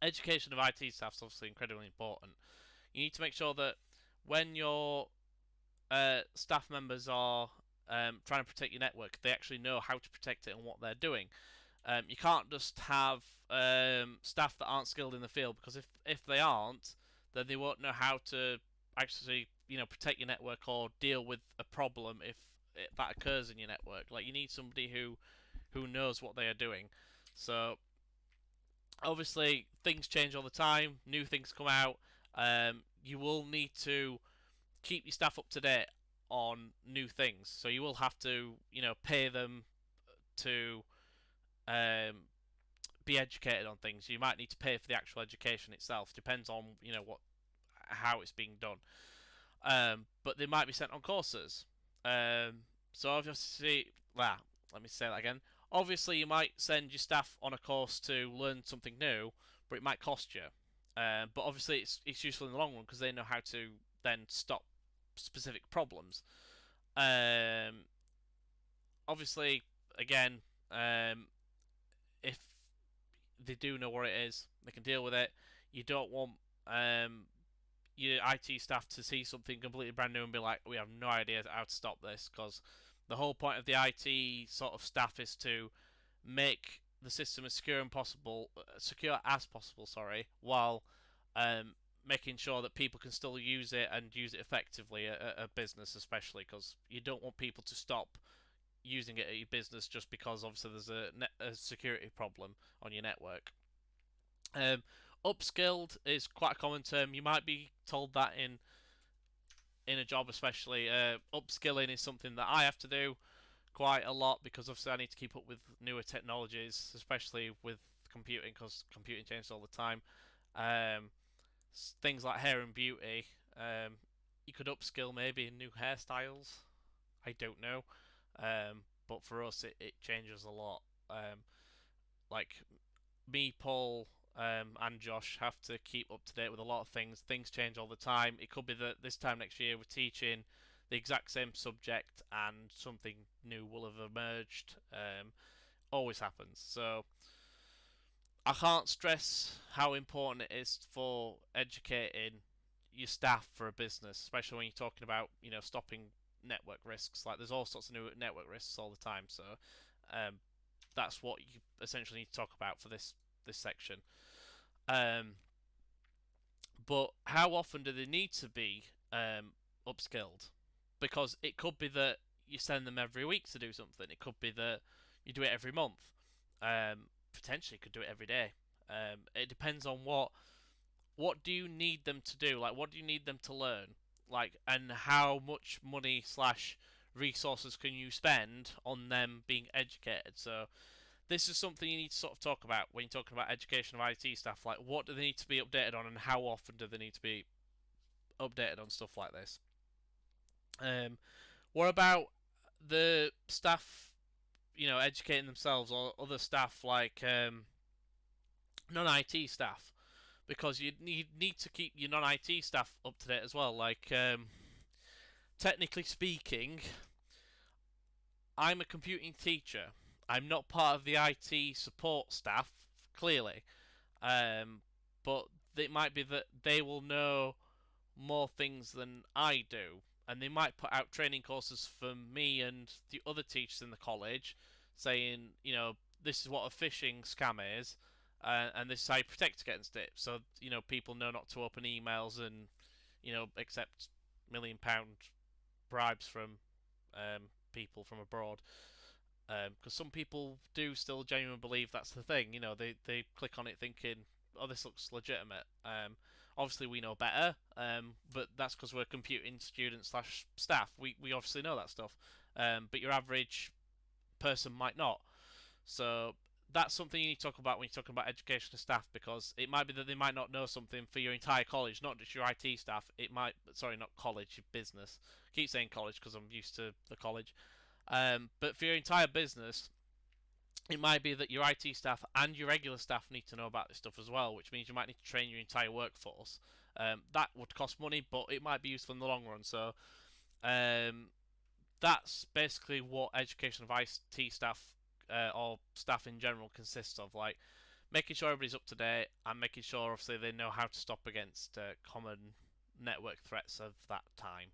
education of IT staff is obviously incredibly important. You need to make sure that when your staff members are trying to protect your network, they actually know how to protect it and what they're doing. You can't just have staff that aren't skilled in the field, because if they aren't, then they won't know how to actually protect your network or deal with a problem if that occurs in your network. Like, you need somebody who knows what they are doing. So obviously things change all the time, new things come out. You will need to keep your staff up to date on new things. So you will have to pay them to um, be educated on things. You might need to pay for the actual education itself. Depends on what how it's being done. But they might be sent on courses. So obviously, well, let me say that again. Obviously, you might send your staff on a course to learn something new, but it might cost you. But obviously, it's useful in the long run because they know how to then stop specific problems. Um, Obviously, again, if they do know what it is, they can deal with it. You don't want your IT staff to see something completely brand new and be like, we have no idea how to stop this, because the whole point of the IT sort of staff is to make the system as secure as possible, sorry, while making sure that people can still use it and use it effectively at a business, especially because you don't want people to stop using it at your business just because obviously there's a security problem on your network. Um, Upskilled is quite a common term. You might be told that in a job, especially. Upskilling is something that I have to do quite a lot because obviously I need to keep up with newer technologies, especially with computing, because computing changes all the time. Um, Things like hair and beauty. You could upskill maybe in new hairstyles. I don't know. But for us, it changes a lot. Like me, Paul, and Josh have to keep up to date with a lot of things. Things change all the time. It could be that this time next year we're teaching the exact same subject and something new will have emerged. Always happens. So I can't stress how important it is for educating your staff for a business, especially when you're talking about stopping network risks. Like, there's all sorts of new network risks all the time. So um, that's what you essentially need to talk about for this section. Um, but how often do they need to be upskilled? Because it could be that you send them every week to do something. It could be that you do it every month. Potentially, you could do it every day. It depends on what do you need them to do. Like, what do you need them to learn? Like, and how much money slash resources can you spend on them being educated? So this is something you need to sort of talk about when you're talking about education of IT staff. Like, what do they need to be updated on, and how often do they need to be updated on stuff like this? What about the staff, educating themselves, or other staff like non-IT staff? Because you need to keep your non-IT staff up to date as well. Like, technically speaking, I'm a computing teacher. I'm not part of the IT support staff, clearly. Um, but it might be that they will know more things than I do, and they might put out training courses for me and the other teachers in the college, saying, this is what a phishing scam is, and this is how you protect against it. So people know not to open emails and accept £1 million bribes from people from abroad. Because some people do still genuinely believe that's the thing. They click on it thinking, "Oh, this looks legitimate." Obviously, we know better, but that's because we're computing students slash staff. We obviously know that stuff, but your average person might not. So that's something you need to talk about when you're talking about education of staff, because it might be that they might not know something for your entire college, not just your IT staff. It might, sorry, not college, your business. I keep saying college because I'm used to the college. But for your entire business, it might be that your IT staff and your regular staff need to know about this stuff as well, which means you might need to train your entire workforce. That would cost money, but it might be useful in the long run. So um, that's basically what education of IT staff or staff in general consists of. Like, making sure everybody's up to date and making sure obviously they know how to stop against common network threats of that time.